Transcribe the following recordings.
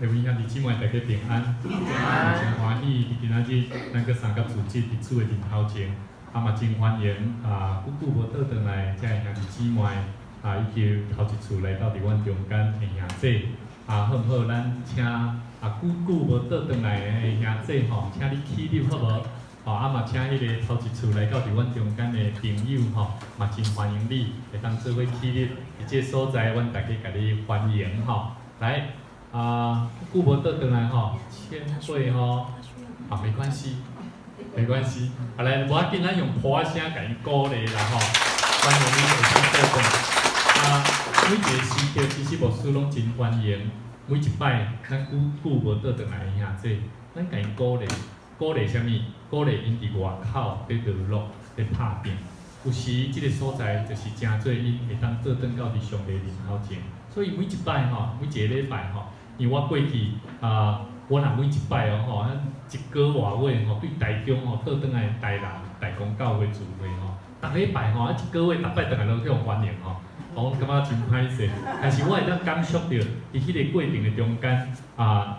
各位兄弟姊妹，大家平安，真欢喜！今仔日咱搁三甲主祭伫主的面头前，嘛真欢迎久无倒转来遮的兄弟姊妹以及头一次来到伫阮中间的兄弟，好毋好？咱请久无倒转来的兄弟吼，请你起立好无？嘛请迄个头一次来到伫阮中间的朋友吼，嘛真欢迎你，会当做伙起立，伫这所在，阮大家甲你欢迎吼，来。久无倒转来吼，千岁吼，没关系，没关系。来，无要紧，咱用破声甲伊鼓励啦吼，欢迎你下次倒转。每一个时刻，其实牧师拢真欢迎。每一摆，咱久无倒转来的兄弟，咱甲因鼓励，鼓励啥物？鼓励因伫外口咧落落咧拍拼。有时即个所在就是真做因会当倒转到伫上帝面头前。所以每一摆吼，每一个礼拜吼。因为我过去我若每一摆吼，一个外月吼，对台中吼倒转来台南、台公教会聚会吼，逐礼拜吼，一个月逐摆倒来都叫欢迎吼，我感觉真歹势。但是我会当感受到，伫迄个过程的中间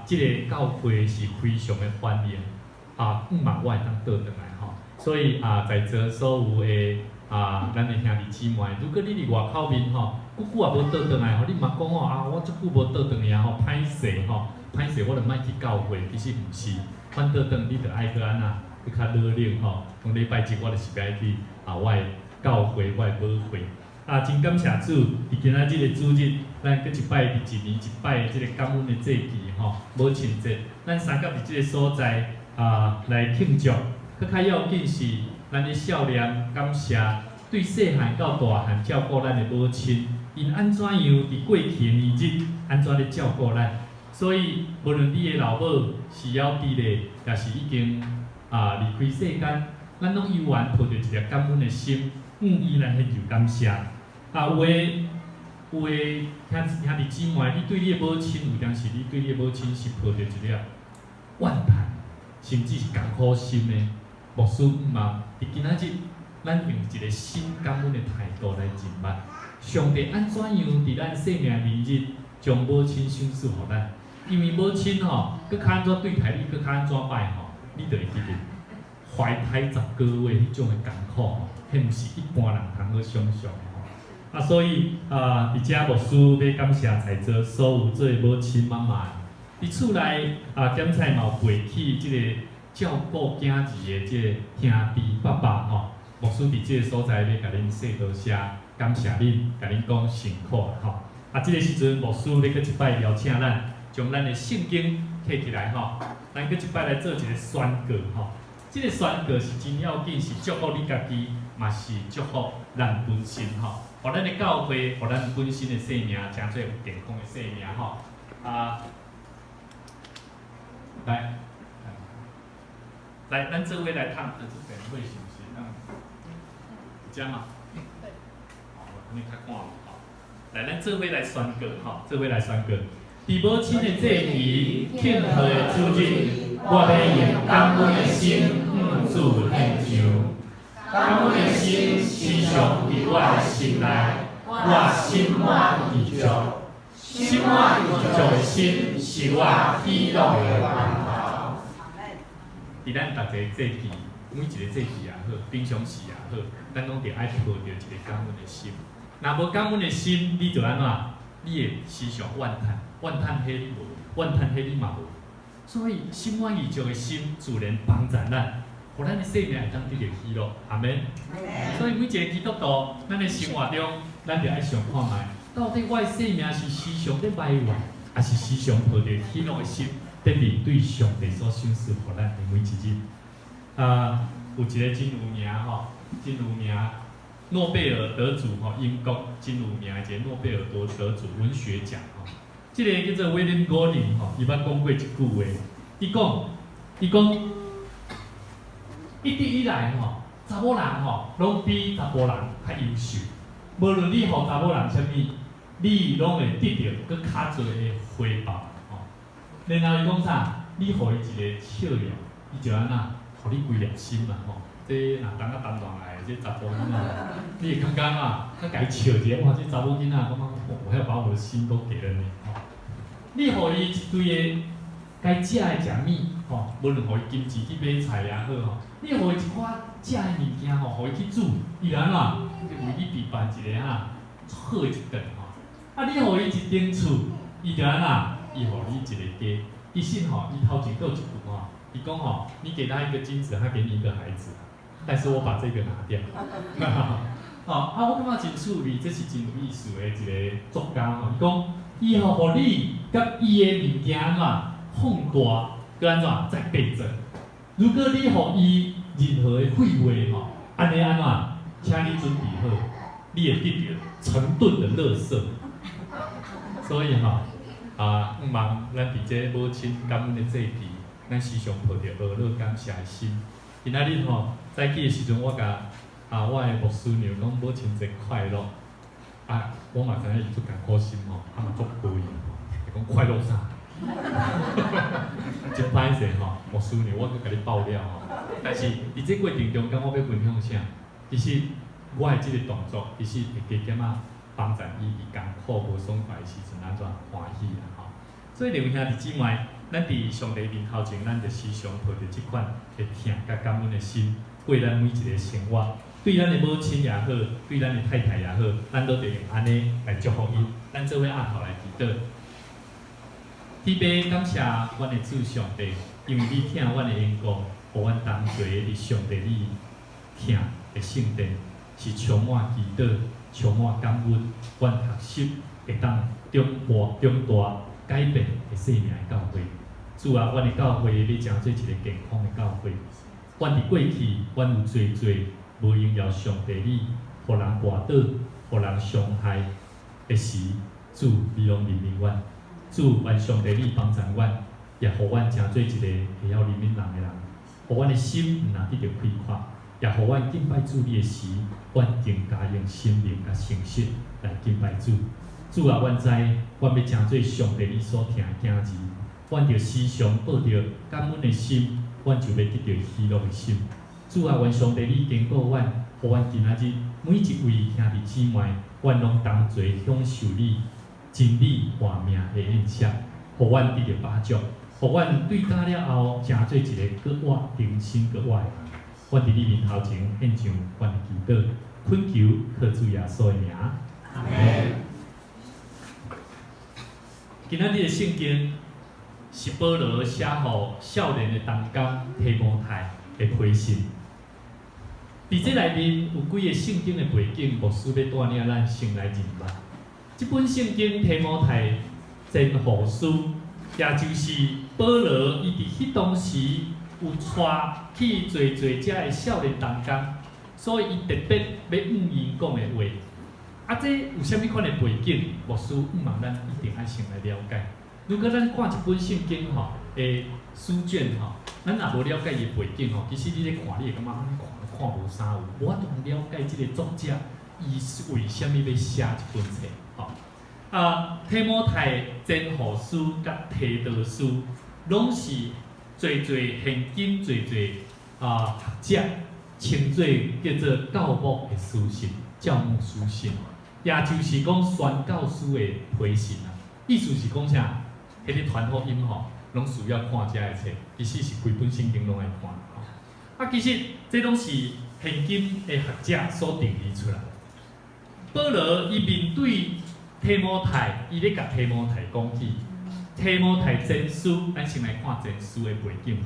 即个教会是非常的欢迎嘛，我会当倒转来吼。所以在座所有的咱的兄弟姊妹，如果你伫外口面吼，久也无倒转来吼，你嘛讲吼我足久无倒转去吼，歹势吼，歹势我著莫去教会，其实毋是，反倒转你著爱去安那，去较热闹吼。讲礼拜日我著是要去我的教会，我的母会。真感谢主，伫今仔日的主日，咱搁一摆伫一年一摆即个感恩的节期吼，母亲节，咱三甲伫即个所在来庆祝。搁较要紧是咱的少年感谢对细汉到大汉照顾咱的母亲。因安怎样伫过去的年日，安怎咧照顾咱？所以无论你的老母是要伫咧，也是已经离开世间，咱拢依然抱着一个感恩的心，依然献上感谢。有诶兄弟姊妹，你对你的母亲，有当时你对你的母亲是抱着一粒怨叹，甚至是艰苦心的。牧师嘛，伫今仔日，咱用一个新感恩的态度来认捌。上帝安怎样伫咱生命年日将母亲赏赐予咱？因为母亲吼，佮较安怎对待你，佮较安怎拜吼，你就会记得怀胎10个月迄种的艰苦吼，迄毋是一般人通好想象吼。所以伫遮牧师要感谢在座所有做母亲妈妈，伫厝内检菜嘛有陪起即个照顾囝儿的即个兄弟爸爸吼，牧师伫即个所在要甲恁说多谢。感谢恁，甲恁讲辛苦吼。即个时阵，牧师咧，搁一摆邀请咱，将咱的圣经摕起来吼，咱搁一摆来做一个宣告吼。即个宣告是真要紧，是祝福你家己，嘛是祝福咱本身吼，互咱的教会，互咱本身的生命，诚侪有健康的生命吼。来，咱做伙来探这点会是不是？有嘛？你较看吼，来，咱做伙来宣告吼，做伙来宣告。伫母亲的节期，庆贺的主日，我要用感恩的心向主献上。感恩的心时常伫我的心内，我心满意足。心满意足的心是我喜乐的源头。伫咱逐个节期，每一个节期也好，平常时也好，咱拢着爱抱着一个感恩的心。若无感恩的心，你就安怎？你会时常怨叹，怨叹迄你无，怨叹迄你嘛无。所以心满意足的心，自然帮助咱，互咱的生命会当得到喜乐。阿门。所以每一个基督徒，咱的生活中，咱就爱想看卖，到底我的生命是时常咧埋怨，还是时常抱着喜乐的心，在面对上帝所赏赐互咱的每一日。有一个真有名吼，真有名。诺贝尔得主吼，英国真有名的一个诺贝尔得主文学奖吼，这个叫做威廉戈林吼，伊捌讲过一句话，伊讲，一直以来吼，查某人吼，拢比查甫人较优秀，无论你互查某人啥物，你拢会得到搁较侪的回报吼。然后伊讲啥？你互伊一个笑容，伊就安那，互你规粒心嘛吼。这若等啊等落来，这查甫囡仔，你会感觉嘛？甲伊笑一下，哇！这查某囡仔，感觉我要把我的心都给了你，吼。你互伊一堆的该食的食物，吼，无论互伊金钱去买菜也好吼，你互伊一寡食的物件吼，互伊去煮，伊就安怎？就为你备办一个好的一顿吼。啊，你互伊一间厝，伊就安怎？伊互你一个家。其实吼，伊头前还有一句吼，伊讲吼，你给他一个金子，他给你一个孩子，但是我把这个拿掉。哦，我感觉真趣味，这是真有意思的一个作家吼，伊讲，伊吼互你甲伊的物件安怎放大，佮安怎再倍增。如果你互伊任何的废话吼，安尼安怎，请你准备好，你会得到成吨的垃圾。所以吼，毋茫咱伫这母亲感恩的节日，咱时常抱着乐乐感谢的心。今仔日吼，早起的时阵，我甲我的牧师娘讲母亲节快乐。我嘛知影伊足艰苦心吼，嘛足无伊，讲快乐啥？真歹势吼，牧师娘，我佮甲你爆料吼。但是伫这过程中，我要分享啥？其实我的即个动作，其实会加减帮助伊伫艰苦无爽快的时阵安怎欢喜啦吼。所以两位兄弟姊妹，咱伫上帝面头前，咱就时常抱着即款会疼甲感恩的心，过咱每一个生活。对咱的母亲也好，对咱的太太也好，咱都得用安尼来祝福伊。咱做伙压头来祈祷。天父感谢阮的主上帝，因为你听阮的缘故，互阮同齐伫上帝你听的圣殿，是充满祈祷、充满感恩。阮学习会当中大改变的生命的教会。主啊，阮的教会要成做一个健康的教会。阮伫过去，阮有做无荣耀上帝你，互人跋倒、互人伤害的时，主你拢怜悯阮。主，愿上帝你帮助阮，也互阮成做一个会晓怜悯人的人，互阮的心毋若得到开阔，也互阮敬拜主你的时，阮更加用心灵甲诚实来敬拜主。主啊，阮知，阮要成做上帝你所听的囝儿，阮着时常抱着感恩的心，阮就要得到喜乐的心。主啊，愿上帝你经过阮，互阮今仔日每一位兄弟姊妹，阮拢同齐享受你真理活命的印象，互阮得到帮助，互阮对打了后，成做一个搁活平心搁活的人。阮伫你面头前献上阮的祈祷，恳求靠主耶稣的名。阿门。今仔日的圣经是保罗写予少年的同工提摩太的批信。伫这内面有几个圣经的背景，牧师要带领咱先来认识。这本圣经提摩太真好书，也就是保罗伊伫迄当时有带去做遮的少年同工，所以伊特别要因讲的话。这有啥物款的背景？牧师茫咱一定爱先来了解。如果咱看一本圣经的书卷咱若无了解伊的背景其实你咧看，你会感觉看无啥有，无法度了解即个作者伊是为虾米要写一本册提摩太真好书甲提多书，拢是侪现今侪学者称做叫做教牧的书信、教牧书信，也就是讲宣教书的批信意思是讲啥？迄个传福音拢需要看遮个册，其实是规本圣经拢爱看其实这拢是现今的学者所定义出来。保罗伊面对提摩太，伊咧甲提摩太讲起提摩太前书，咱先来看前书的背景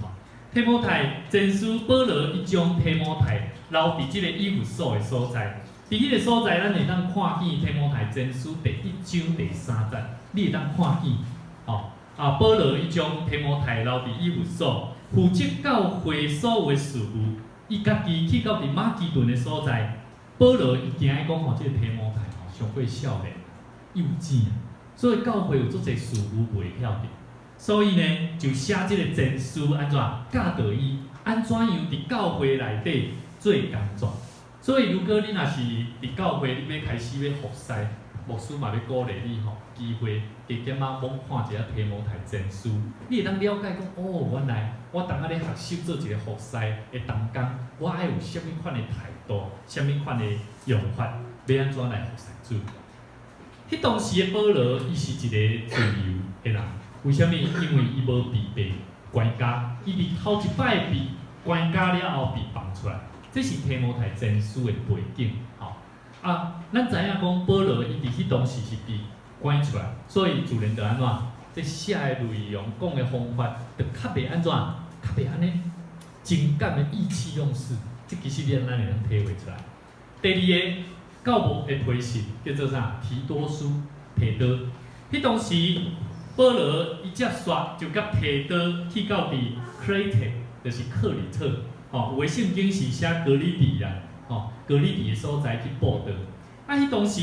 提摩太前书，保罗伊将提摩太留伫即个以弗所的所在，伫迄个所在，咱会当看见提摩太前书第1章第3节，你会当看见保罗伊将提摩太留伫以弗所，负责教会所有的事务。伊家己去到伫马其顿的所在，保罗伊惊伊讲即个提摩太上过少年。幼稚所以教会有足侪事务袂晓得，所以呢，就写即个前书安怎教导伊安怎样伫教会内底做工作。所以如果你若是伫教会你要开始要服侍，牧师嘛要鼓励你机会加减仔猛看一下提摩太前书，你会当了解讲原来我当下咧学习做一个服侍的同工，我爱有啥物款的态度，啥物款的用法，要安怎来服侍主。迄当时的保罗，伊是一个自由的人，为什么？因为伊无被关押，伊伫头一摆被关押了后被放出来，这是提摩太前书的背景。吼、咱知影讲保罗伊伫迄当时是被关出来，所以自然就安怎？这写的内容、讲的方法，就较袂安怎？较袂安尼情感的意气用事，这其实咱会能体会出来。第二个教牧的批信叫做啥？提多书、提多。迄当时保罗伊接续就甲提多去到伫 Crete， 就是克里特。有的圣经是写格里底啦，格里底的所在去报道。迄当时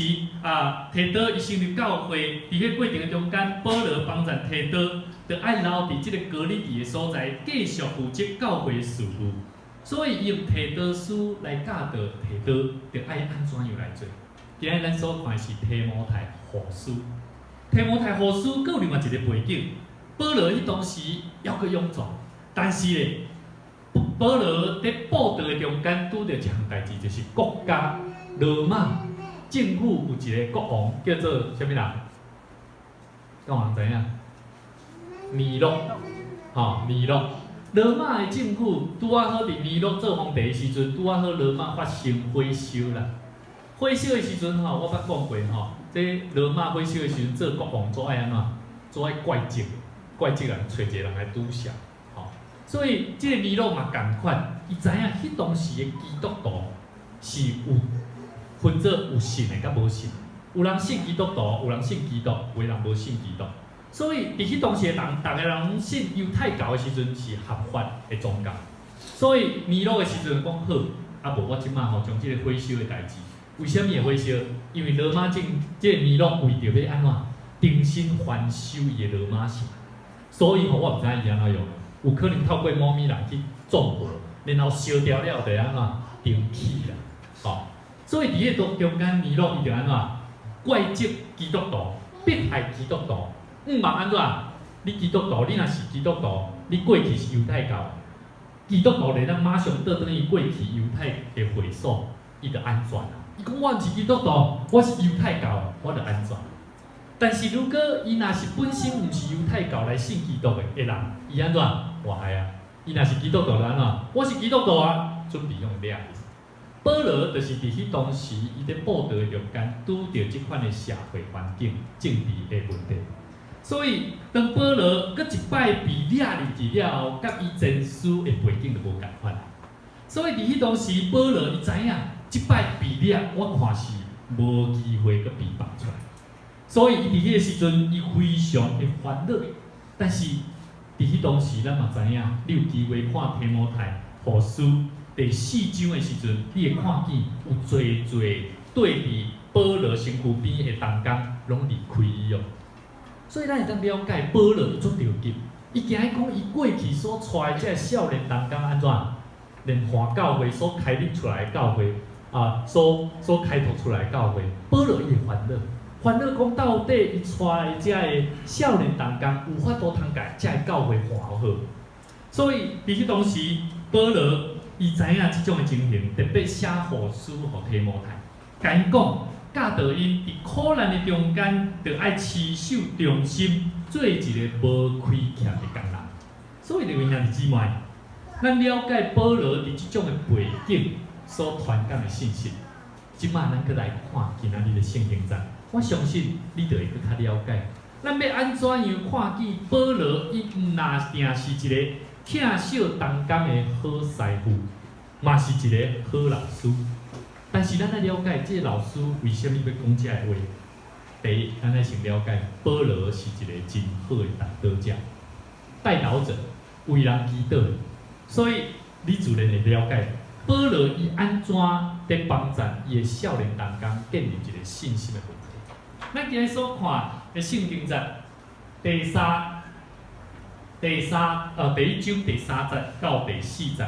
提多伊成立教会，伫迄过程的中间，保罗帮助提多，就爱留伫即个格里底的所在，继续负责教会的事务。所以用提多书来教导提多，就爱安怎样来做。今日咱所看是提摩太后书，提摩太后书有另外一个背景，保罗迄当时抑阁勇壮，但是咧，保罗伫报道的中间拄着一项代志，就是国家罗马政府有一个国王叫做啥物人？有人知影？尼禄，尼禄。罗马的政府拄啊好伫尼禄做皇帝的时阵，拄啊好罗马发生火烧啦。火烧的时阵我捌讲过这罗马火烧的时阵，做国王做爱安怎？做爱怪职人找一个人来拄下。所以这个尼禄嘛共款，伊知影迄当时的基督徒是有分做有信的甲无信，有人信基督徒，有人信基督，有人无信基督。所以伫迄当时的人，逐个人信犹太教的时阵是合法的宗教。所以尼禄的时阵讲好，无我即摆将即个火烧的代志，为什么会火烧？因为罗马即个尼禄为着要安怎重新翻修伊的罗马城，所以我毋知伊安怎用，有可能透过某物人去纵火，然后烧掉了就安怎重起啦。所以伫迄中间尼禄伊就安怎怪责基督徒，迫害基督徒。嘛安怎？你基督徒，你若是基督徒，你过去是犹太教，基督徒咧，咱马上倒转去过去犹太的会所，伊就安全啦。伊讲我毋是基督徒，我是犹太教，我就安全。但是如果伊若是本身毋是犹太教来信基督的人，伊安怎？活害啊！伊若是基督徒就安怎？我是基督徒啊，准备用掠。保罗就是伫迄当时，伊咧报道的中间，拄着即款的社会环境、政治的问题。所以，当保罗搁一摆被掠入去了后，甲伊前书的背景就无共款。所以伫迄当时，保罗伊知影，即摆被掠，我看是无机会搁被放出来。所以，伊伫迄个时阵，伊非常的烦恼。但是，伫迄当时，咱嘛知影，你有机会看提摩太后书第4章的时阵，你会看见有侪对伫保罗身躯边的同工，拢离开伊哦。所以咱会当了解保罗伊足着急，伊惊伊讲伊过去所带的这少年同工安怎，连华教会所开立出来的教会所开拓出来的教会，保罗伊会烦恼讲到底伊带的这个少年同工有法度通甲这个教会hòa好。所以伫迄当时，保罗伊知影即种的情形，特别写后书互提摩太，甲伊讲。教导因伫苦难的中间，着爱持守忠心，做一个无亏欠的工人。所以，各位兄弟姊妹，咱了解保罗伫即种的背景所传讲的信息，即摆咱搁来看今仔日的圣经章，我相信你就会搁较了解。咱要安怎样看见保罗？伊毋那定是一个疼惜同工的好师傅，嘛是一个好老师。但是，咱来了解这个老师为什么要讲这个话？第一，咱来先了解保罗是一个真好的带导者，为人祈祷。所以，你自然会了解保罗伊安怎在帮助伊的少年同工建立一个信心的问题。咱今日所看的圣经章第1章第3节到第4节，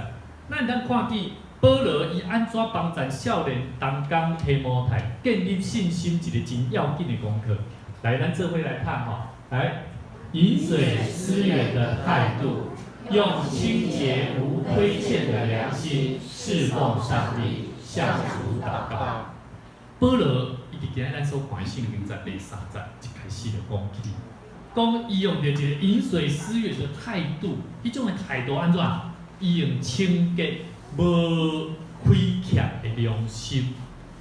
咱会当看见。保罗伊安怎帮助少年同工提摩太建立信心，一个真要紧的功课。来，咱做伙来看来，饮水思源的态度，用清洁无亏欠的良心侍奉上帝，向主祷告。保罗伊伫今日咱所看的圣经在第3章一开始就讲起，讲伊用着一个饮水思源的态度，迄种的态度安怎？伊用清洁、无亏欠的良心。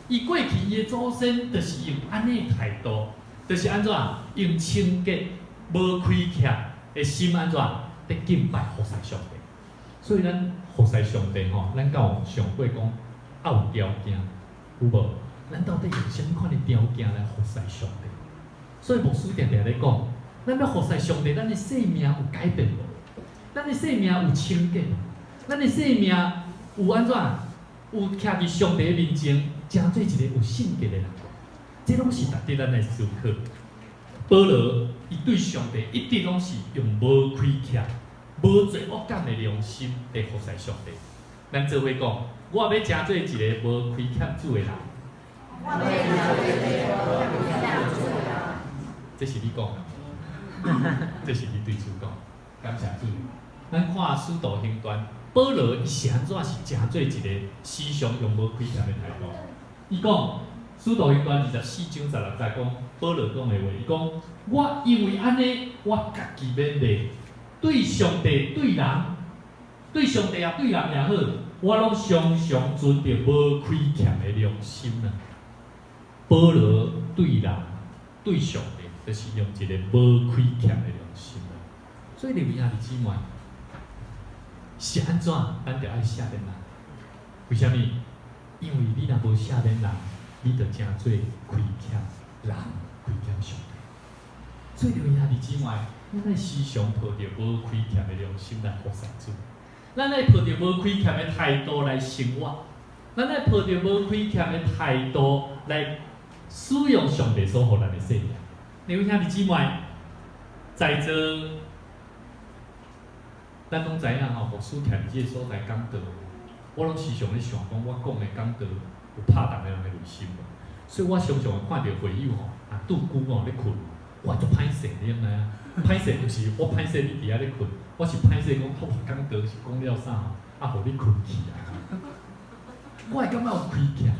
伊过去伊的祖先就是用安尼态度，就是安怎？用清洁、无亏欠的心安怎？伫敬拜服侍上帝。所以咱服侍上帝吼，咱敢有上过讲要有条件，有无？咱到底用什么款的条件来服侍上帝？所以牧师常常咧讲，咱要服侍上帝，咱的生命有改变无？咱的生命有清洁无？咱的生命有安怎？有徛伫上帝面前，诚做一个有圣洁的人。这拢是值得咱来思考。保罗伊对上帝一直拢是用无亏欠、无罪恶感的良心来服侍上帝。咱做伙讲，我要诚做一个无亏欠主的人。这是你讲的，这是你对主讲。感谢主。咱看《使徒行传》，保罗伊是安怎是诚做一个时常用无亏欠的态度。伊讲《使徒行传》24章16节讲，保罗讲的话，伊讲：我因为安尼，我家己勉励，对上帝、对人，对上帝也对人也好，我拢常常存着无亏欠的良心啊。保罗对人、对上帝，就是用一个无亏欠的良心啊。所以你们兄弟姊妹，是安怎？咱着爱赦免人。为虾米？因为你若无赦免人，你着诚做亏欠人、亏欠上帝。所以你们兄弟姊妹，咱爱时常抱着无亏欠的良心来服侍主，咱爱抱着无亏欠的态度来生活，咱爱抱着无亏欠的态度来使用上帝所予咱的生命。你们兄弟姊妹，在座，咱拢知影吼，牧师徛伫即个所在讲道，我拢时常咧想讲，我讲的讲道有拍动人的内心无？所以我常常会看到会友吼，啊拄久吼咧困，我足歹势，你知影？歹势就是我歹势你伫遐咧困，我是歹势讲我讲道是讲了啥吼，啊互你困去啊！我会感觉有亏欠。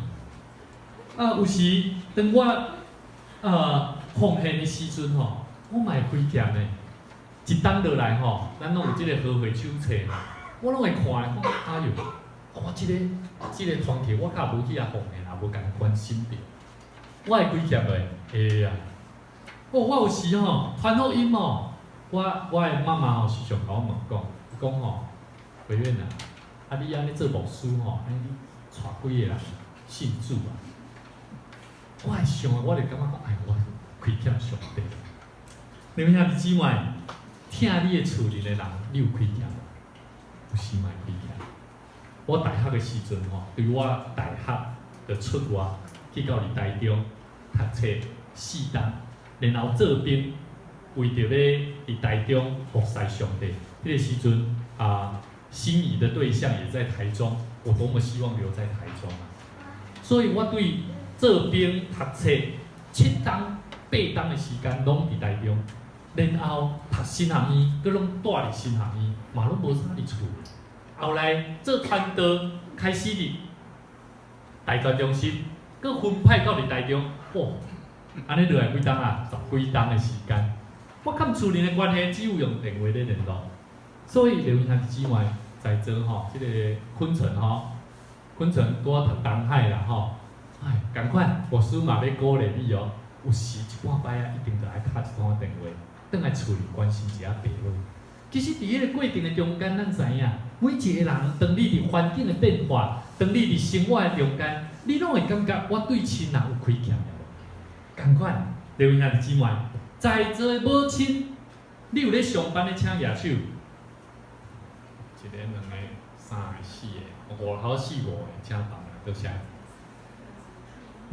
有时当我奉献的时阵吼，我嘛会亏欠呢。一冬落来吼，咱拢有即个好会手册，我拢会看讲，哎哟，我即个团体我较无去遐奉献，也无共关心着，我会亏欠袂？会啊！我有时吼传福音吼，我的妈妈吼时常甲我问讲吼，慧远啊，你安尼做牧师吼，安尼带几个人信主啊？我会想，我就感觉讲，哎，我亏欠上帝。你们兄弟姊妹，听你的厝里的人，你有亏欠无？有时嘛亏欠。我大学的时阵吼，对我大学的出外去到你台中读册4年，然后做兵，为着咧伫台中服侍上帝。迄个时阵心仪的对象也在台中，我多么希望留在台中啊！所以我对做兵读册7档8档的时间拢伫台中，然后读新学院，佮拢住伫新学院，嘛拢无啥伫厝。后来做传道开始伫大专中心，佮分派到伫台中，哇！安尼落来几档啊？10几档的时间，我甲厝里的关系只有用电话咧联络。所以刘兄弟姊妹在座吼，即个昆城吼，昆城拄啊读东海啦吼，哎，共款，牧师嘛要鼓励你哦。有时一半摆啊，一定着爱敲一通电话，转来厝里关心一下爸母。其实伫迄个过程的中间，咱知影，每一个人，当你伫环境的变化，当你伫生活的中间，你拢会感觉我对亲人有亏欠了无？共款，刘兄弟姊妹，在座的母亲，你有咧上班咧请野手？一个、2个、3个、4个，5头4、5个，请放啦，多谢。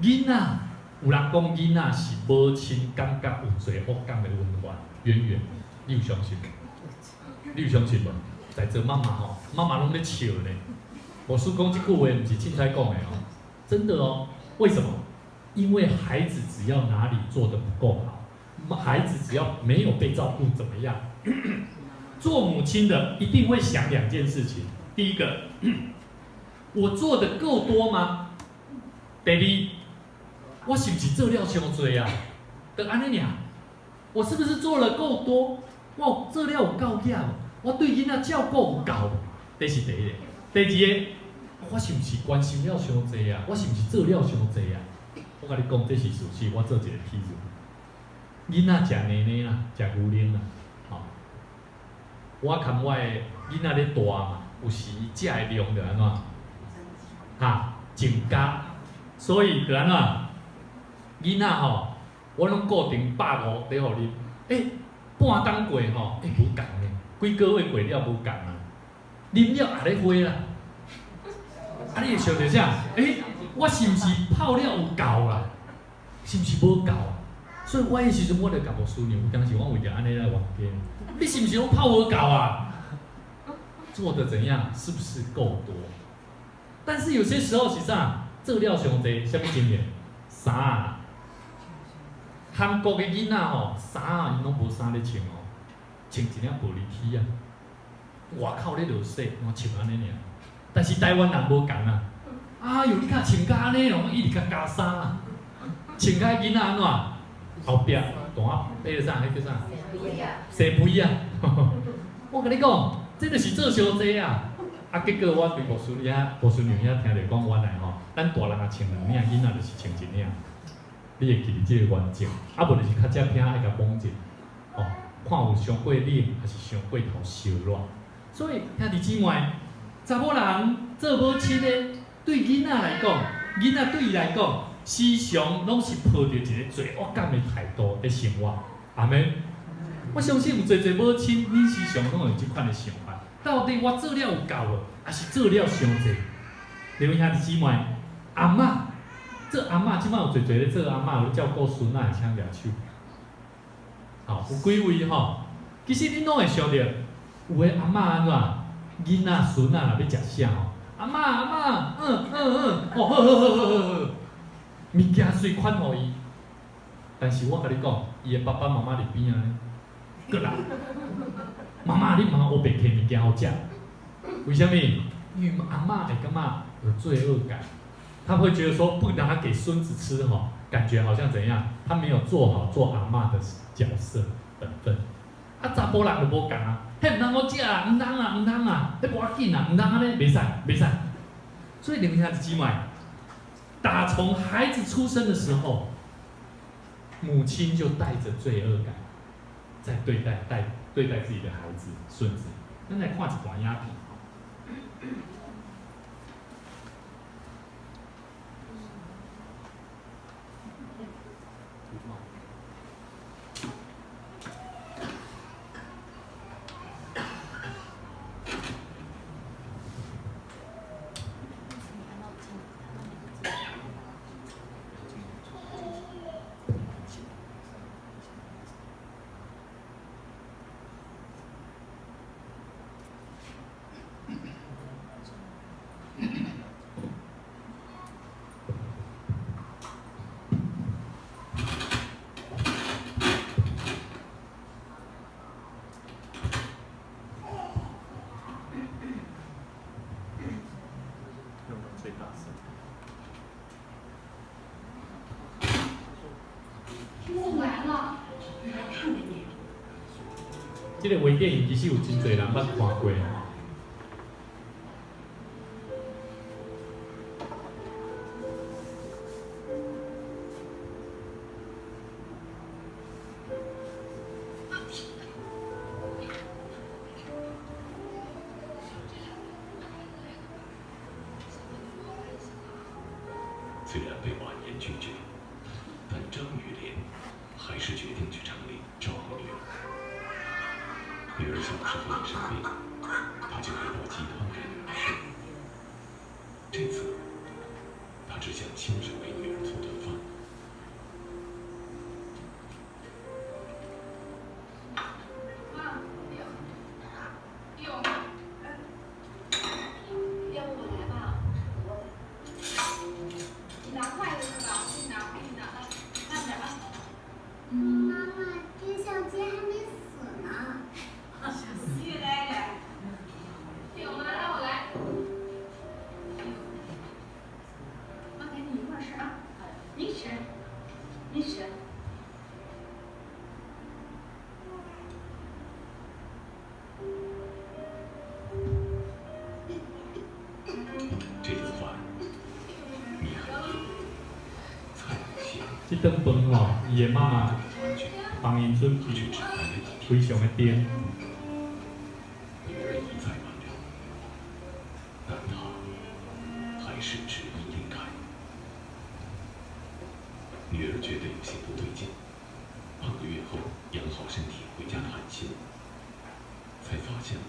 囡仔，有人讲囡仔是母亲感觉有罪恶感的渊源，你有相信？你有相信无？在座妈妈吼，妈妈拢咧笑呢。我叔讲这句话，不是凊彩讲的哦，真的哦。为什么？因为孩子只要哪里做得不够好，孩子只要没有被照顾怎么样？做母亲的一定会想2件事情。第一个，我做的够多吗？第二，我是不是做了伤多啊？就安尼尔，我是不是做了够多？我做了有够野无？我对囡仔照顾有够无？这是第一个。第二个，我是不是关心了伤多啊？我是不是做了伤多啊？我甲你讲，这是事实。我做一个譬如，囡仔食奶奶啦，食牛奶啦，吼、我看我的囡仔咧大嘛，有时伊食的量就安怎，哈，增加，所以就安怎，囡仔吼，我拢固定150咧互啉，半冬过吼，无共呢，几个月过了无共啊，啉了也咧花啦，啊，你会想着啥？我是毋是泡了有够啦？是毋是无够啊？所以我迄时阵我就甲牧师娘，有当时我为着安尼来冤家，你是毋是拢泡无够啊？做的怎样？是不是够多？但是有些时候是啥？做了上济，什么经验？衫啊！韩国的囡仔吼，衫啊，因拢无衫咧穿哦，穿一领玻璃 T 啊，外口咧落雪，我穿安尼尔。但是台湾人无共啊，哎呦，你看穿甲安尼哦，一直甲加衫啊，穿甲囡仔安怎？后壁大，迄个啥？迄叫啥？西肥啊！我甲你讲。这就是做伤济啊！结果我对牧师娘遐听着讲，原来吼，咱大人也穿2领，囡仔就是穿1领。你会记住这个原则，无就是较食偏爱甲绑紧，看有伤过冷，还是伤过头烧热。所以兄弟姊妹，查某人做母亲的，对囡仔来讲，囡仔对伊来讲，时常拢是抱着一个罪恶感的态度在生活。阿妹，我相信有侪母亲，恁时常拢有即款的想法。到底我做了有够无，还是做了伤济？各位兄弟姊妹，阿嬷做阿嬷，即摆有侪咧做阿嬷，有照顾孙仔，请举手。有几位吼？其实恁拢会想着，有诶阿嬷安怎？囡仔孙仔若要食啥吼？阿嬷，好，物件随款互伊。但是我甲你讲，伊诶爸爸妈妈伫边仔咧，过来。妈妈，你妈我白摕物件好食，为什么？因为阿嬷会感觉有罪恶感，她会觉得说不拿给孙子吃吼，感觉好像怎样？她没有做好做阿嬷的角色本分。查甫人就无共啊，迄毋通我食啊，毋通啊，迄无要紧啊，毋通安尼，袂使。所以你们兄弟姊妹，打从孩子出生的时候，母亲就带着罪恶感，在对待自己的孩子、孙子。咱来看一段影片。这个微电影其实有真侪人捌看过。虽然被婉言拒绝，但张雨林还是决定去城里照顾女儿。女儿小时候一生病，他就会煲鸡汤给女儿吃。这次，他只想亲手为女儿做顿饭。要不我来吧？你拿筷子是吧？你拿，慢点啊。妈妈，丁小杰还没死呢。你来点。听我妈，让我来。妈给你一块吃啊，你吃。这顿饭吼，伊的妈妈帮因准备却只待了几天，非常的甜。女儿一再挽留，但他还是执意离开。女儿觉得有些不对劲，半个月后养好身体回家探亲，才发现了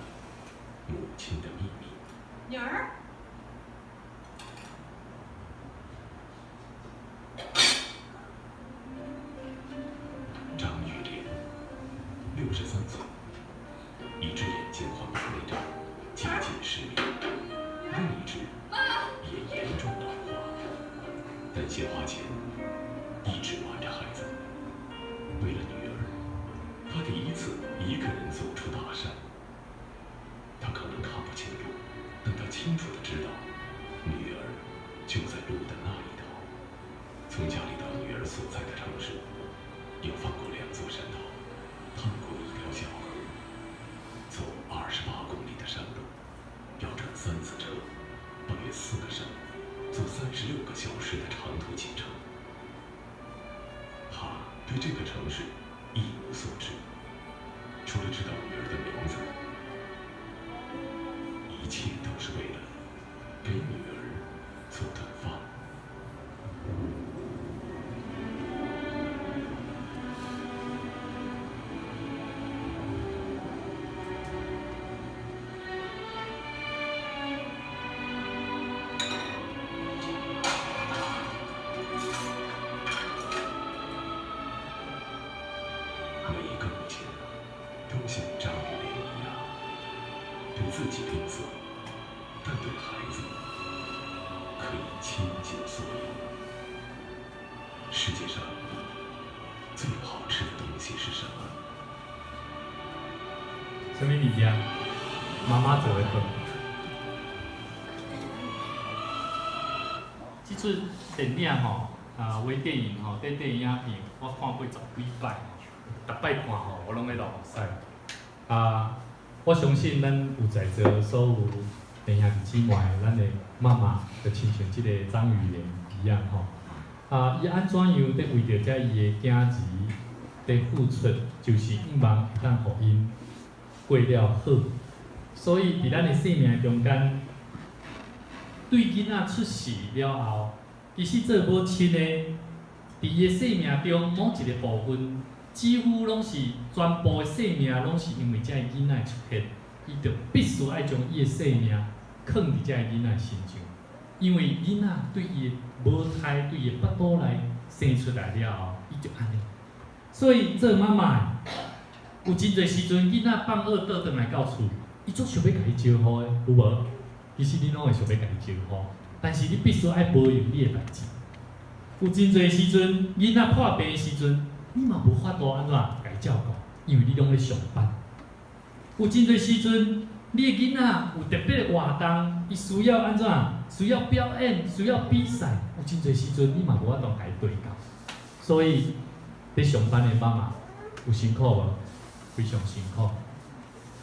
母亲的秘密。女儿，张玉莲，63岁，一只眼睛患白内障，接近失明，另一只也严重老化，担心花钱，一直瞒着孩子。为了女儿，他第一次一个人走出大山。他可能看不清路，但他清楚地知道，女儿就在路的那一头。从家里到女儿所在的城市，要翻过2座山头，趟过一条小河，走28公里的山路，要转3次车，跨越4个省，走36个小时的长途启程。他对这个城市一无所知，除了知道女儿的名字，一切都是为了给女儿做顿饭。每一个母亲都像张玉莲一样，对自己吝啬，但对孩子可以倾尽所有。世界上最好吃的东西是什么？什么物件？妈妈做的饭。即出电影吼，微电影吼，电影片我看过10几摆，逐摆看吼，我拢在流目屎。我相信咱有在座所有弟兄姊妹，咱的妈妈就亲像即个张玉莲一样吼。伊安怎样伫为着遮伊的囝儿伫付出，就是希望咱互因过了好。所以伫咱的生命中间，对囡仔出世了后，其实做母亲的，伫伊的生命中某一个部分，几乎拢是全部的生命拢是因为遮个囡仔出现，伊就必须爱将伊的生命放伫遮个囡仔身上，因为囡仔对伊的母胎、对伊的腹肚内生出来了后，伊就安尼。所以做妈妈有真侪时阵，囡仔放学倒转来到厝，伊足想要甲伊招呼的，有无？其实你拢会想要甲伊招呼，但是你必须爱保养你的代志。有真侪时阵，囡仔破病的时阵，你嘛无法度安怎甲伊照顾，因为你拢咧上班。有真侪时阵，你的囡仔有特别的活动，伊需要安怎？需要表演，需要比赛。有真侪时阵，你嘛无法度甲伊对到。所以，咧上班的妈妈有辛苦无？非常辛苦。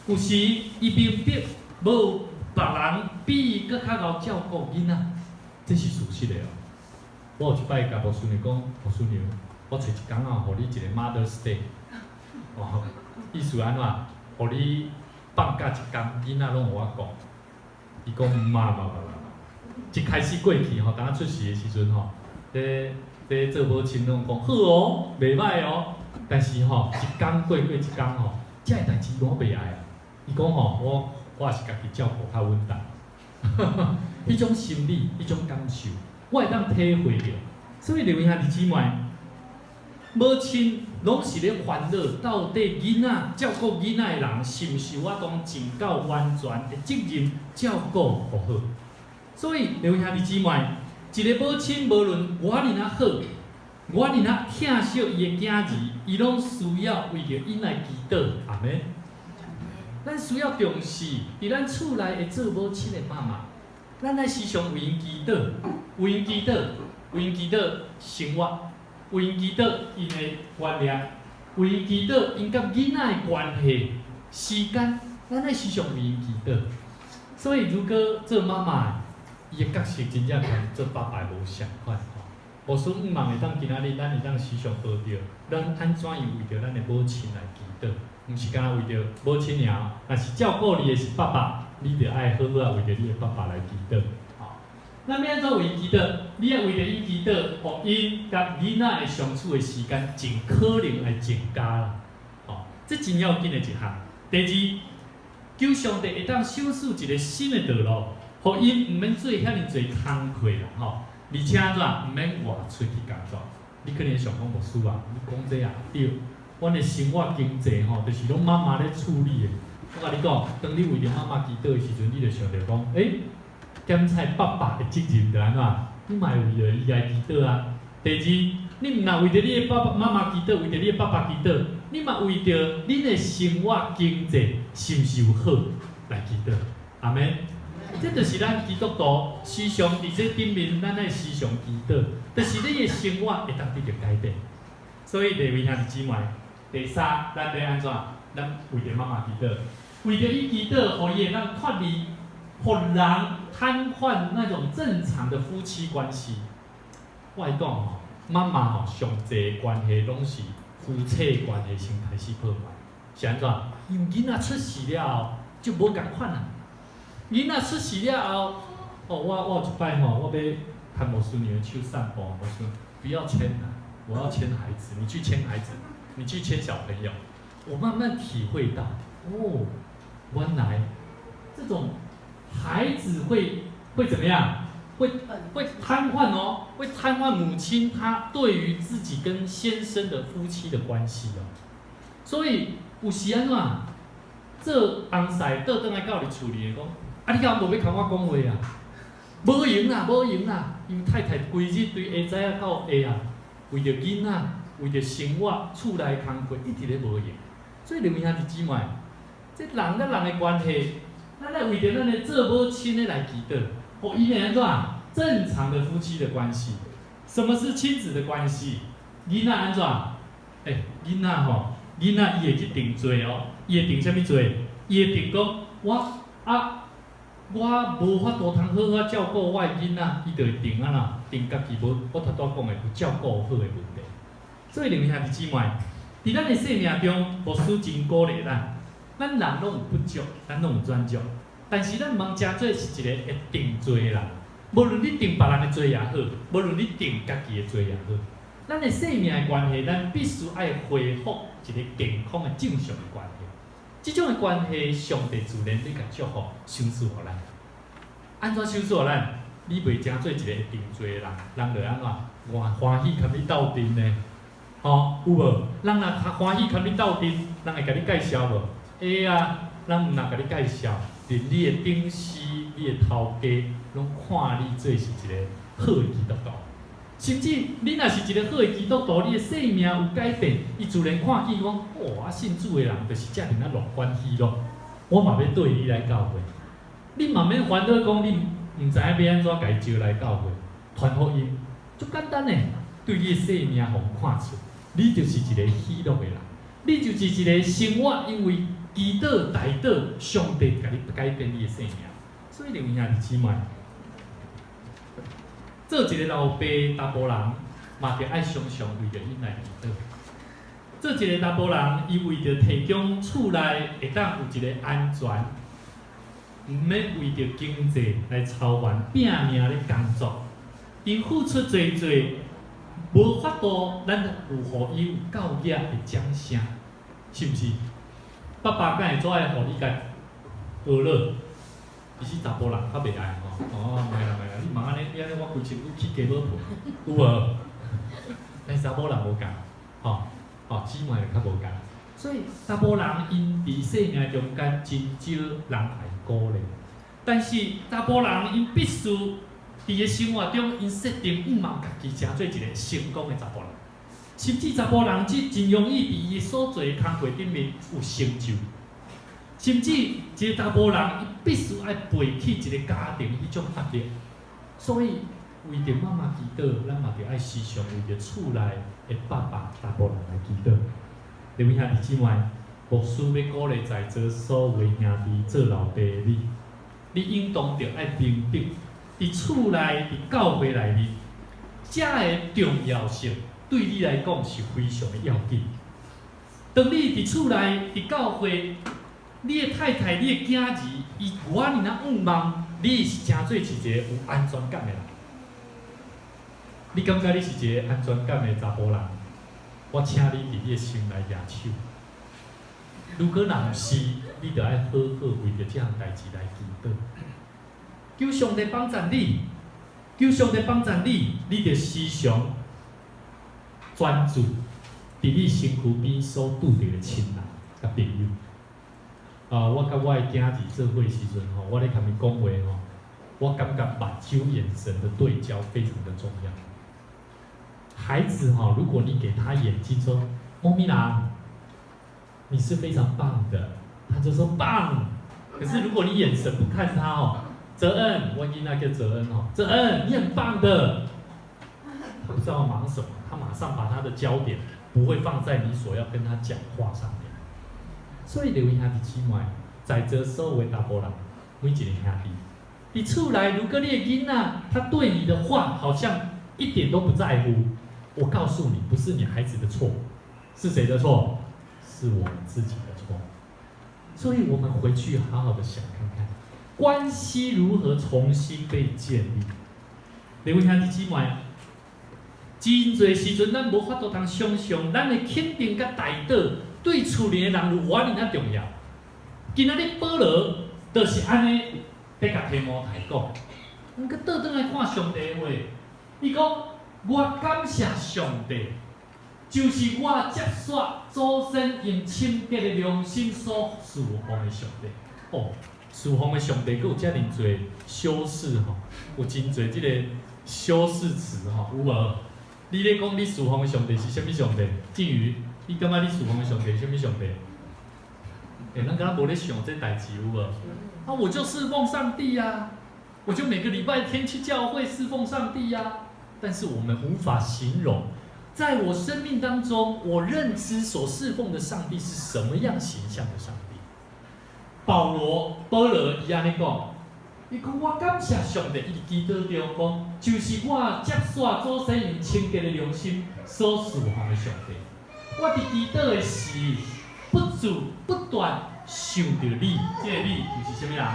有时伊明白无别人比伊搁较贤照顾囡仔，这是事实的哦。我有一摆甲牧师娘讲，牧师娘，我找一工啊，互你一个 Mother's Day， 哦，意思安怎？互你放假一工，囡仔拢互我讲。伊讲妈，一开始过去吼，当我出世的时阵吼，咧做母亲拢讲好哦，袂歹哦。但是吼，一工过一工吼，遮个代志我袂爱啊。伊讲吼，我也是家己照顾较稳当。迄种心理，迄种感受，我会当体会着。所以，弟兄姊妹，母亲拢是咧烦恼，到底囡仔照顾囡仔的人，是毋是我当尽到完全的责任照顾互好？所以，弟兄姊妹，一个母亲无论我尔啊好，我尔啊疼惜伊的囝儿，伊拢需要为着因来祈祷，阿免。咱需要重视，伫咱厝内会做母亲的妈妈，咱来时常为因祈祷，为因祈祷，为因祈祷生活，为因祈祷因的观念，为因祈祷因甲囡仔的关系、时间，咱来时常为因祈祷。所以，如果做妈妈，伊的角色真正同做爸爸无相款吼。无输毋茫会当今仔日咱会当时常学着，咱安怎样为着咱的母亲来祈祷，毋是干为着母亲尔，若是照顾你的是爸爸，你着爱好好啊为着你的爸爸来祈祷。好，咱要安怎为伊祈祷？你要为着伊祈祷，互因甲囡仔的相处的时间尽可能来增加啦。好，这真要紧的一项。第二，求上帝会当赏赐一个新的道路，互因毋免做遐尼侪工课啦，吼。而且安怎毋免外出去工作？你可能想讲牧师啊，你讲这啊对，阮的生活经济吼，就是拢妈妈咧处理的。我甲你讲，当你为着妈妈祈祷的时阵，你就想着讲，检查爸爸的责任着安怎？你嘛为着伊来祈祷啊。第二，你毋若为着你的爸爸妈妈祈祷，为着你的爸爸祈祷，你嘛为着恁的生活经济是毋是有好来祈祷？阿门。这就是咱基督徒时常伫这顶面，咱爱时常祈祷，就是你的生活会当得到改变。所以，弟兄兄弟姊妹，第三，咱要安怎？咱为着妈妈祈祷，为着伊祈祷，互伊会当脱离，互人瘫痪那种正常的夫妻关系。我来讲吼，妈妈吼上济关系拢是夫妻关系先开始破坏，是安怎？因为囡仔出世了后就无共款啦。囡仔出世了后，我有一摆吼，我要牵牧师女儿去散步，我说不要牵啦，我要牵孩子，你去牵孩子，你去牵小朋友。我慢慢体会到，原来这种孩子会怎么样？会瘫痪哦，会瘫痪母亲她对于自己跟先生的夫妻的关系哦。所以有时安怎？做翁婿倒转来到你厝里讲。你敢无要甲我讲话啊？无用啦，无用啦！因为太太规日对下早到下啊，为着囡仔，为着生活、厝内工课，一直咧无用。所以，弟兄姊妹，这人甲人的关系，咱来为着咱的做母亲的来祈祷，互伊会安怎？正常的夫妻的关系。什么是亲子的关系？囡仔安怎？囡仔吼，囡仔伊会去定罪哦，伊会定啥物罪？伊会定讲我无法度通好好照顾我的囡仔，伊就会定安那定家己无我头拄讲的有照顾好的问题。所以，弟兄姊妹，伫咱的生命中，牧师真鼓励咱人拢有不足，咱拢有专注，但是咱毋通真做是一个会定罪的人。无论你定别人的罪也好，无论你定家己的罪也好，咱的生命的关系，咱必须爱恢复一个健康的正常的关系。这种的关系，上帝自然你甲祝福赏赐互咱。安怎赏赐互咱？你袂真做一个会定罪的人，人就安怎欢喜甲你斗阵呢？有无？人若欢喜甲你斗阵，人会甲你介绍无？会啊，人毋若甲你介绍，连你的顶司、你的头家，拢看你做是一个好的基督徒。甚至你若是一个好的基督徒，你的生命有改变，伊自然看见讲，信主的人就是遮尔啊乐观喜乐。我嘛要对你来教会，你嘛免烦恼讲你毋知影要安怎甲伊招来教会，传福音，足简单诶，对你的生命互看出，你就是一个喜乐的人，你就是一个生活因为祈祷代祷，上帝甲你改变你的生命。所以，弟兄姊妹。做一个老爸查甫人，嘛着爱常常为着因来祈祷。做一个查甫人，伊为着提供厝内会当有一个安全，毋免为着经济来操烦拼命咧工作，因付出侪侪，无法度咱有互伊有教育的奖赏，是毋是？爸爸敢会怎会互你家学乐？其实查甫人较袂爱吼，袂啦，你莫安尼，你安尼我规身躯起鸡母皮，有无？但查甫人无共，姊妹较无共。所以查甫人因伫生命中间真少人来鼓励，但是查甫人因必须伫个生活中因设定毋茫家己成做一个成功的查甫人，甚至查甫人真容易伫伊所做的工课顶面有成就。甚至一个查甫人，伊必须爱背起一个家庭迄种压力，所以为着妈妈祈祷，咱嘛着爱时常为着厝内的爸爸查甫人来祈祷。弟兄兄弟姊妹，牧师要鼓励在座所有兄弟做老爸的你应当着爱明白，伫厝内、伫教会内面，这个重要性对你来讲是非常的要紧。当你伫厝内、伫教会，你的太太、你的囝儿，伊有安尼啊仰望，你是真做是一个有安全感的人。你感觉你是一个安全感的查甫人？我请你伫你的心内举手。如果若毋是，你着爱好好为着这项代志来祈祷，求上帝帮助你，求上帝帮助你，你着时常专注伫你身躯边所拄着的亲人甲朋友。我甲我的囝儿做伙时阵吼，我咧甲伊讲话吼，我感觉目睭眼神的对焦非常的重要。孩子哈，如果你给他眼睛说“猫咪郎，你是非常棒的”，他就说“棒”。可是如果你眼神不看他哦，泽恩，我囡仔叫泽恩哦，泽恩，你很棒的。他不知道忙什么，他马上把他的焦点不会放在你所要跟他讲话上面。所以，各位兄弟姊妹，在座所有的查甫人，每一个兄弟，你厝内如果你的囡仔他对你的话好像一点都不在乎。我告诉你，不是你孩子的错，是谁的错？是我们自己的错。所以我们回去好好的想看看，关系如何重新被建立。各位兄弟姊妹，真侪时阵咱无法度通想象，咱的肯定甲大道对厝里的人有偌尼啊重要。今仔日保罗就是安尼在甲提摩太讲，咱搁倒转来看上帝的话，伊讲。我感谢上帝，就是我接续祖先用清洁的良心所侍奉的上帝。哦，侍奉的上帝，佮有遮尔侪修饰吼，有真侪即个修饰词吼，有无？你咧讲你侍奉的上帝是啥物上帝？至于你感觉你侍奉的上帝是啥物上帝？咱敢若无咧想这代志有无？啊，我就侍奉上帝呀，我就每个礼拜天去教会侍奉上帝呀。但是我们无法形容，在我生命当中，我认知所侍奉的上帝是什么样形象的上帝。保罗伊安尼讲，伊讲我感谢上帝，伊基督中讲，就是我接续祖先用清洁的良心所侍奉的上帝。我伫基督的时，不住不断想着你，这个你就是什么人？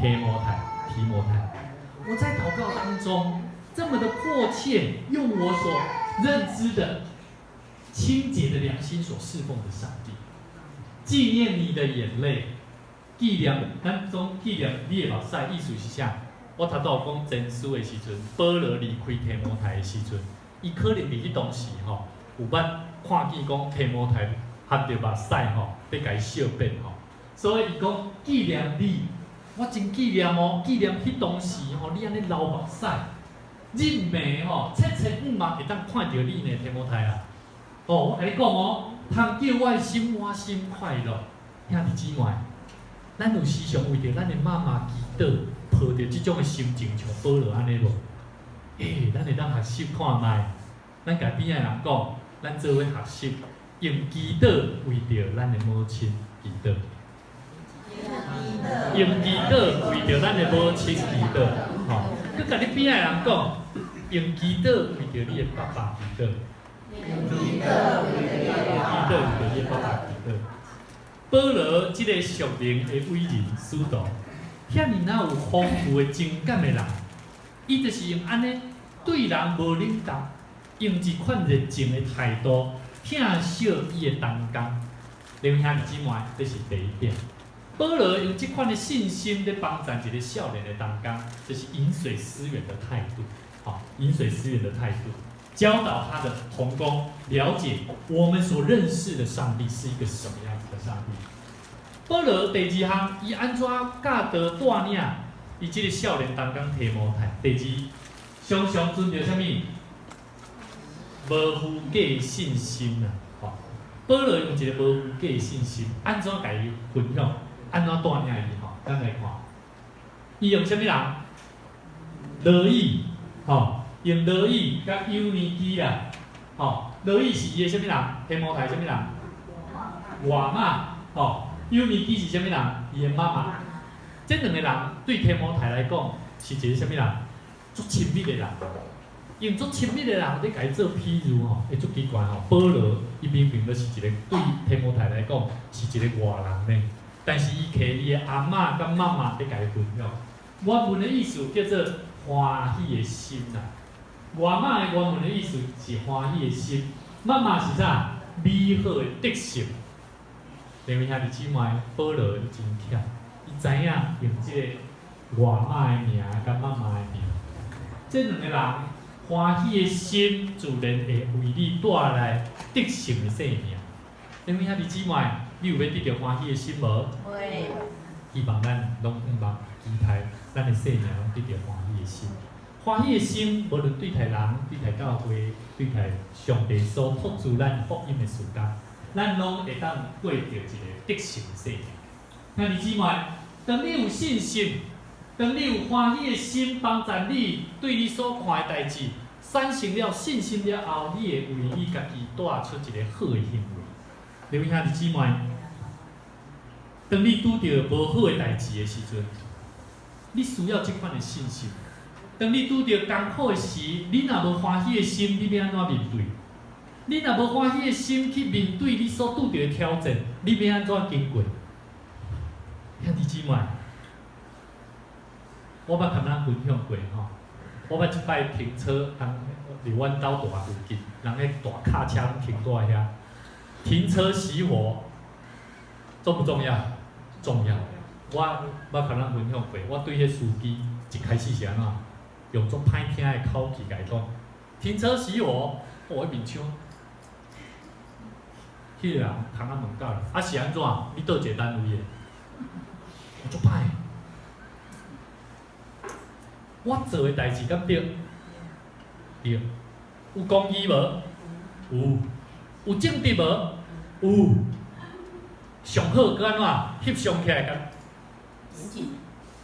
提摩太。我在祷告当中。这么的迫切，用我所认知的清洁的良心所侍奉的上帝，纪念你的眼泪，纪念咱总纪念你的目屎，意思是啥？我头拄讲真书的时阵，保罗离开提摩太的时阵，伊可能伫迄当时吼，有捌看见讲提摩太含着目屎吼，要甲伊笑变吼，所以伊讲纪念你，我真纪念哦，纪念迄当时吼，你安尼流目屎。日暝吼，七七五嘛会当看到你呢，提摩太啊！哦，我甲你讲哦，通叫我的心满心快乐。兄弟姊妹，咱有时常为着咱的妈妈祈祷，抱着即种的心情，像保罗安尼无？咱会当学习看卖，咱甲边仔人讲，咱做伙学习，用祈祷为着咱的母亲祈祷。用祈祷为着咱的母亲祈祷，吼！佮甲你边仔人讲。用祈祷为着你的爸爸祈祷，用祈祷为着你的爸爸祈祷。保罗这个属灵的伟人使徒，遐尔哪有丰富的情感的人，伊就是用安尼对人无冷淡，用一款热情的态度，疼惜伊的同工。两兄弟姊妹，这是第一点。保罗用这款的信心在帮助一个少年的同工，这是饮水思源的态度。好，饮水思源的态度，教导他的同工了解我们所认识的上帝是一个什么样子的上帝。保罗第二项，伊安怎教导带领伊这个少年同工提摩太？第二，常常遵照什么？无负假的信心啊！好，保罗用一个无负假的信心，安怎甲伊分享？安怎带领伊？吼，咱来看，伊用什么人？乐意。用罗伊甲幼年期啦，罗伊是伊的什么人？提摩太什么人？外妈，幼年期是什么人？伊的妈妈。这两个人对提摩太来讲是一个什么人？足亲密的人。用足亲密的人咧，甲伊做譬如吼，会足奇怪吼。保罗伊明明就是一个对提摩太来讲是一个外人呢，但是伊摕伊的阿嬷甲妈妈咧甲伊分享。原文的意思叫做欢喜的心啦。外妈的原文的意思是欢喜的心，妈妈是啥？美好的德性。因为兄弟姊妹，保罗伊真巧，伊知影用即个外妈的名甲妈妈的名，这两个人欢喜的心，自然会为你带来德性的生命。因为兄弟姊妹，你有要得到欢喜的心无？会。希望咱拢毋茫期待，咱的生命拢得到欢喜的心。欢喜的心，无论对待人、对待教会、对待上帝所托付咱福音的事工，咱拢会当过着一个德性的生命。兄弟姊妹，当你有信心，当你有欢喜的心帮助你对你所看的代志产生了信心了后，你会为你家己带出一个好的行为。各位兄弟姊妹，当你拄到无好的代志的时阵，你需要这款的信心。当你拄到艰苦的时，你若无欢喜的心，你要安怎面对？你若无欢喜的心去面对你所拄到的挑战，你要安怎经过？兄弟姊妹，我捌甲咱分享过吼，我捌一摆停车，离阮兜大附近，人咧大卡车停伫遐，停车熄火，重不重要？重要。我捌甲咱分享过，我对迄司机一开始是安怎？用足歹听的口气甲伊讲，停车熄火，我面抢。迄个人通啊问到了，啊是安怎？你倒一个单位的？我足歹。我做的代志敢对？对。有公义无？有。有正直无？有。上好佮安怎？翕相起来甲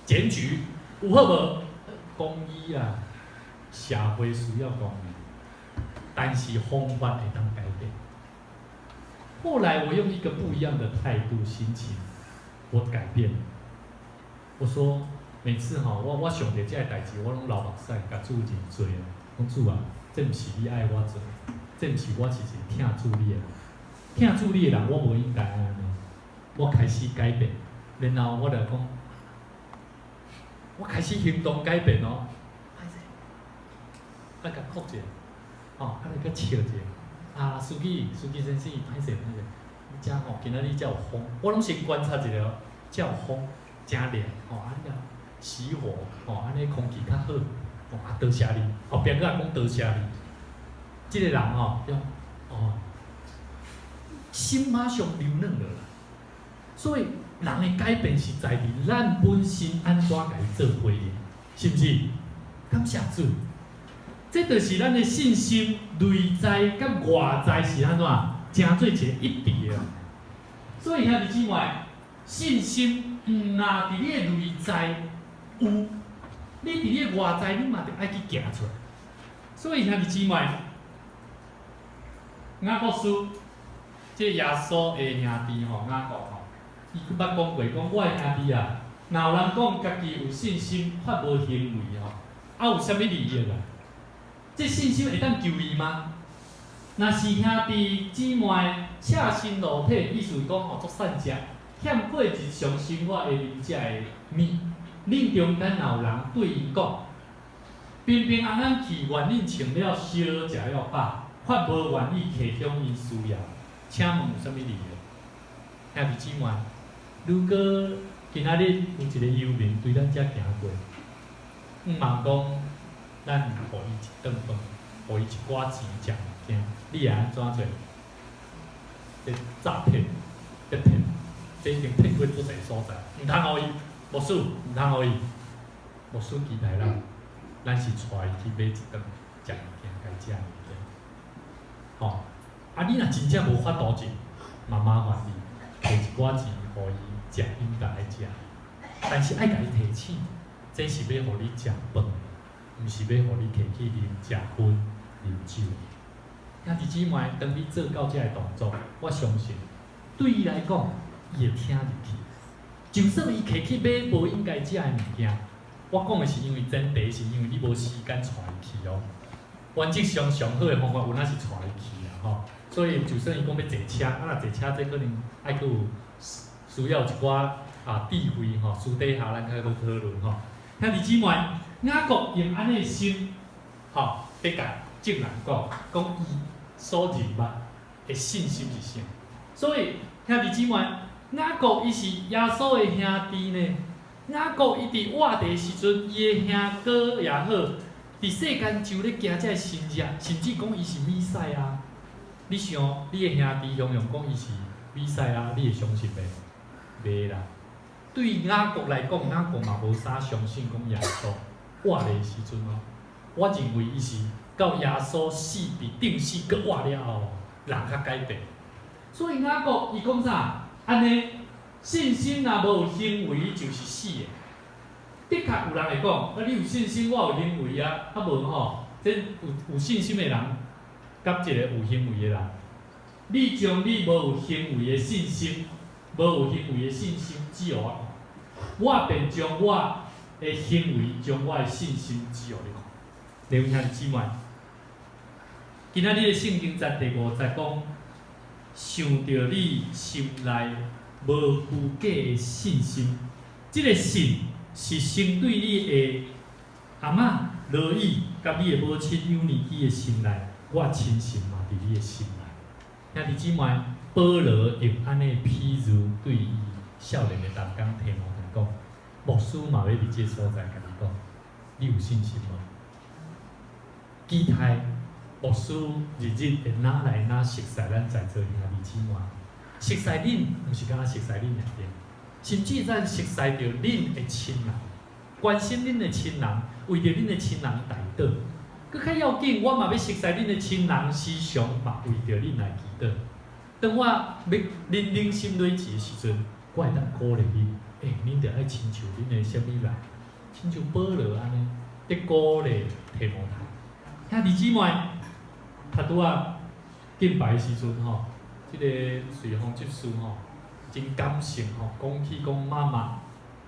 检举，有好无？公义啊，社会需要公义，但是方法会当改变。后来我用一个不一样的态度、心情，我改变了。我说，每次吼，我想着这个代志，我拢流目屎，甲主认罪啊。讲主啊，这毋是你爱我做，这毋是我是一个听主你的人。听主你的人，我无应该安尼。我开始改变，然后我就讲。我开始行动改变哦，啊，甲哭者，哦，啊，你甲笑者，啊，司机先生，歹势，你遮吼，今仔日遮有风，我拢先观察一下，遮有风，真凉，吼，安尼熄火，吼，安尼空气较好，哇，多谢你，后壁佫讲多谢你，即个人吼，哦，心马上柔软落来，所以。人的改变是在于咱本身安怎甲伊做回应，是毋是？感谢主，这就是咱的信心内在甲外在是安怎，成做一个一致的。所以兄弟姊妹，信心毋若伫你的内在有，你伫你的外在你嘛得爱去行出来。所以兄弟姊妹，雅各书，即耶稣的兄弟吼，雅各吼。伊捌讲过，讲我的兄弟啊，若有人讲家己有信心，却无行为吼，啊有啥物利益啊？这信心会当救伊吗？若是兄弟姊妹赤身裸体，意思是讲吼，足善食，欠过日常生活会啉食的面，恁中间若有人对伊讲，平平安安去，愿恁穿了烧食了饱，却无愿意提供伊需要，请问有啥物利益？兄弟姊妹。如果今仔日有一个游民对咱遮行过，毋茫讲，咱互伊一顿饭，互伊一寡钱食物件，你会安怎做？这诈骗，这骗，这已经骗过不少所在，毋通互伊，无输，毋通互伊，无输期待咱，咱是带伊去买一顿食物件，该食物件。吼，啊你若真正无法度钱，嘛麻烦你，摕一寡钱互伊。食应该爱食，但是爱甲伊提醒，这是要互你食饭，毋是要互你摕去啉食薰、啉酒。兄弟姊妹，当你做到这个动作，我相信对伊来讲，伊会听入去。就算伊摕去买无应该食的物件，我讲的是因为前提是因为你无时间带伊去哦。原则上上好的方法，有哪是带伊去啦吼。所以就算伊讲要坐车，啊若坐车，这可能爱佫有需要一寡智慧吼，私底下咱较佫讨论吼。兄弟姊妹，雅各用安尼心吼，要甲众人讲伊所认捌的信心是啥。所以兄弟姊妹，雅各伊是耶稣的兄弟呢。雅各伊伫活地时阵，伊的兄哥也好，伫世间就咧行这神迹，甚至讲伊是弥赛亚。你想，你的兄弟样样讲伊是弥赛亚，你会相信袂？袂啦。对雅各来讲，雅各嘛无啥相信讲耶稣活的时阵哦。我认为伊是到耶稣死伫顶死，佮活了后，人较改变。所以雅各伊讲啥？安尼。信心若无有行为，就是死的。的确有人会讲，啊，你有信心，我有行为啊，啊无吼，这有信心的人，甲一个有行为的人，你将你无有行为的信心，无有行为的信心指互我看，我便将我的行为，将我的信心指互你看。弟兄姊妹，今仔日的圣经在第5节讲，想着你心内。无虚假的信心，即个信是相对你的阿嬷罗伊，甲你的母亲有年纪的心内，我亲信嘛伫你的心内。兄弟姊妹，保罗用安尼譬如对伊少年的童工提摩太讲，牧师嘛要伫即个所在甲你讲，你有信心无？期待牧师日日会拿来拿熟悉咱在座兄弟姊妹。熟悉恁，毋是敢若熟悉恁尔点，甚至咱熟悉着恁的亲人，关心恁的亲人，为着恁的亲人祈祷。佮较要紧，我嘛要熟悉恁的亲人，时常嘛为着恁来祈祷。当我要恁冷心累积的时阵，我会当鼓励恁，恁着爱亲像恁的什么人，亲像保罗安尼，伫鼓励提摩太。兄弟姊妹，他拄啊敬拜的时阵吼。即个随风执事吼，真感性吼，讲起讲妈妈，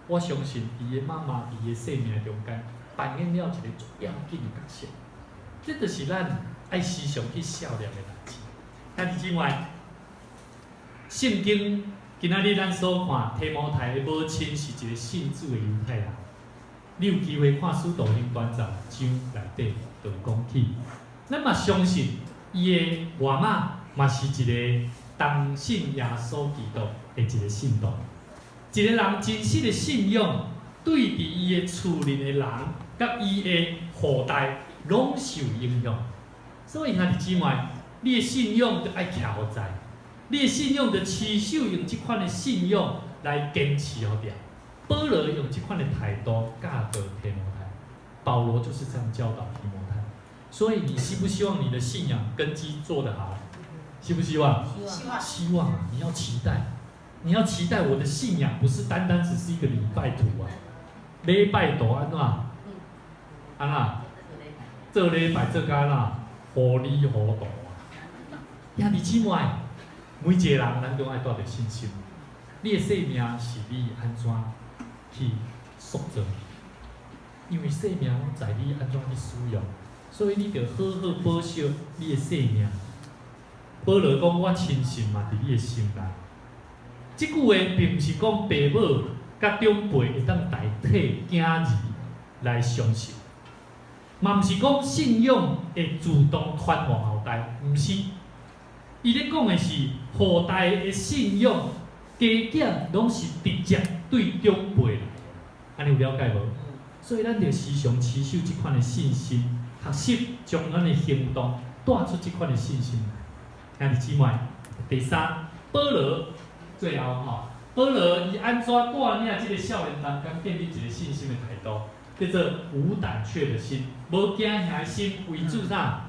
我相信伊的妈妈伫伊的生命中间扮演了一个最要紧的角色。这就是咱爱时常去效念的代志。兄弟姊妹，圣经今仔日咱所看提摩太的母亲是一个信主的犹太人。你有机会看《使徒行传》章内底，就讲起，咱嘛相信伊的外妈。嘛是一个当信耶稣基督的一个信徒，一个人真实的信仰，对伫伊的厝里的人，甲伊的后代，拢受影响。所以兄弟姊妹，你的信仰就爱徛好在，你的信仰就持守用即款的信仰来坚持好点。保罗用即款的态度教导提摩太，保罗就是这样教导提摩太。所以你希不希望你的信仰根基做得好？希不希望？希望啊！你要期待，你要期待我的信仰不是单单只是一个礼拜图啊，礼拜图安怎？安怎？做礼拜做甲安怎？糊里糊涂啊！兄弟姊妹，每一个人咱都爱带着信心。你的生命是你安怎去塑造？因为生命在你安怎去使用，所以你着好好保守你的生命。保罗讲：“我亲信嘛，伫你的心内。”即句话并毋是讲父母甲长辈会当代替囝儿来相信，嘛毋是讲信仰会自动传往后代，毋是。伊咧讲的是后代的信仰加减拢是直接对长辈来，安尼有了解无？所以咱着时常持守即款的信心，学习将咱的行动带出即款的信心。兄弟姊妹，第三，保罗最后吼，保罗伊安怎带领即个少年当中建立一个信心的态度，叫做无胆怯的心，无惊吓的心，为主啥？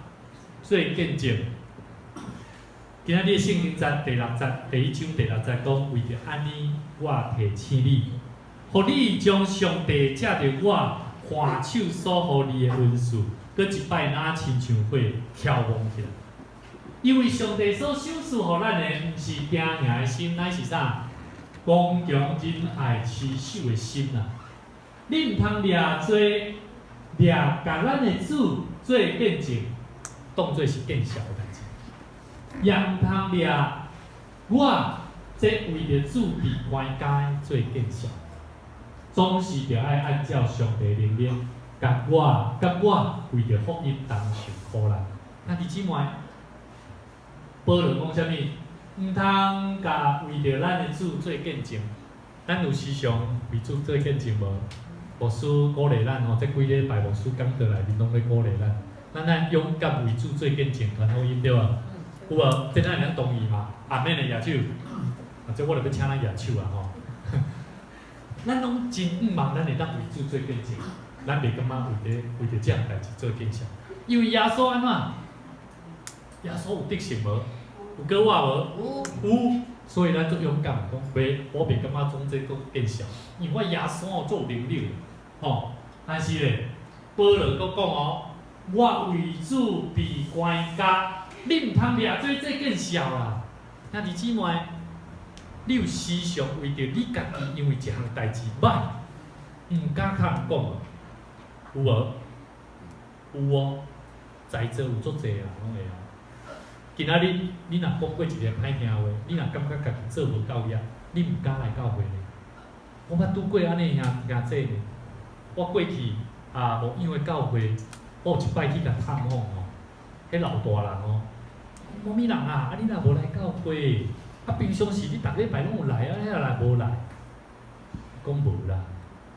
做见证。今仔日圣经在第1章第6节讲，为着安尼，我提醒你，互你将上帝借着我还手所互你的恩赐，搁一摆拿亲像火眺望起来。因为上帝所赏赐予咱的，毋是惊吓的心，乃是啥？刚强仁爱持守的心啊！你毋通掠做甲咱的主做见证，当做是见效的代志。也毋通掠我这为着主被关家做见效，总是着爱按照上帝命令，甲我为着福音同受苦难。那弟姊妹，保罗讲啥物？毋通甲为着咱的主做见证。咱有时常为主做见证无？牧师鼓励咱吼，这几礼拜牧师讲倒来面拢咧鼓励咱。咱爱勇敢为主做见证，传福音对无？有无？这咱会同意嘛？阿免的举手，这我著要请咱举手啊吼。咱拢真毋茫，咱会当为主做见证，咱袂感觉为着这样代志做见证。因为耶稣安怎？耶稣有得胜无？有过我无？有。所以咱足勇敢，讲袂，我袂感觉总这个见效，因为我耶稣哦做有能力，吼。但是咧，保罗佫讲哦，我为主被关押，你毋通掠做这见效啦。兄弟姊妹，你有时常为着你家己，因为一项代志歹，毋敢甲人讲无？有无？有哦，在座有足侪啊，拢会啊。今仔日你若讲过一个歹听话，你若感觉家己做无够业，你毋敢来教会咧。我捌拄过安尼兄姐咧，我过去无因为教会，我有一摆去甲探访吼，迄老大人哦，某物人啊，你若无来教会，平常时你逐礼拜拢有来啊，你若来无来？讲无啦，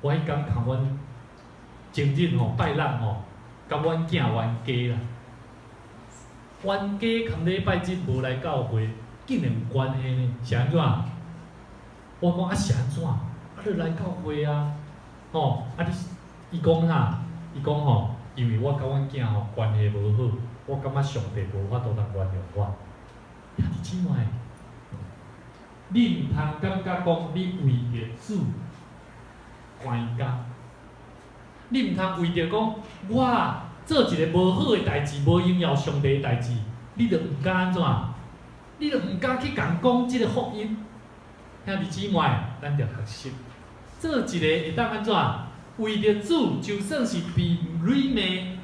我迄工共阮前日吼拜六吼，甲阮囝冤家啦。冤家含礼拜日无来教会，竟然有关系呢？是安怎？我讲啊是安怎？你来教会啊？吼，伊讲啥？伊讲吼，因为我甲阮囝吼关系无好，我感觉上帝无法度通原谅我。兄弟姊妹，你毋通感觉讲你为着主关家，你毋通为着讲我做一个无好的代志，无荣耀上帝的代志，你着毋敢安怎？你着毋敢去共讲即个福音。兄弟姊妹，咱着学习做一个会当安怎？为着主，就算是被辱骂、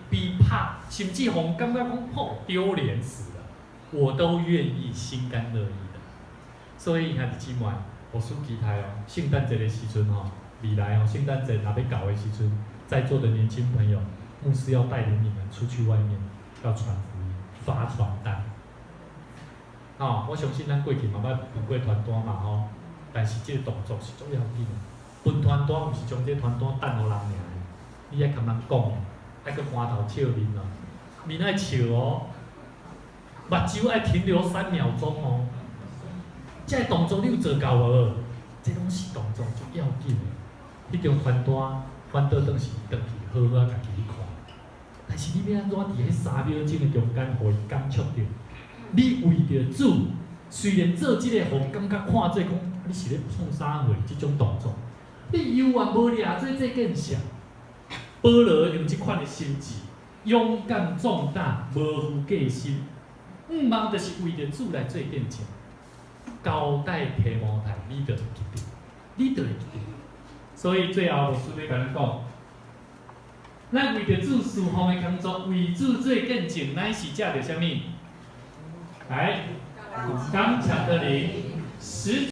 被拍，甚至互感觉讲丢脸死了，我都愿意心甘乐意的。所以兄弟姊妹，我属期待哦，圣诞节的时阵吼，未来哦，圣诞节若要到的时阵，在座的年轻朋友。牧师要带领你们出去外面，要传福音、发传单。我相信咱过去嘛捌分过传单嘛吼，但是这个动作是足要紧的。分传单毋是将这传单等互人尔，你爱甲人讲，爱搁搬头笑面哦，面爱笑哦，目睭爱停留3秒钟哦。这个动作你有做到无？这拢是动作足要紧的。迄张传单翻倒转是转去，好好家己去看。但是你要安怎伫迄3秒钟的中间，互伊感触到？你为着主，虽然做即个，互感觉看做讲你是咧创啥货，即种动作，你犹原无掠做这件事。保罗用即款的心志，勇敢壮大，无负戒心，毋茫就是为着主来做见证。交代提摩太，你着会记得，你着会记得。所以最后，牧师要甲咱讲。咱为着主侍奉的工作，为主做见证，乃是借着啥物？来，刚强的灵，实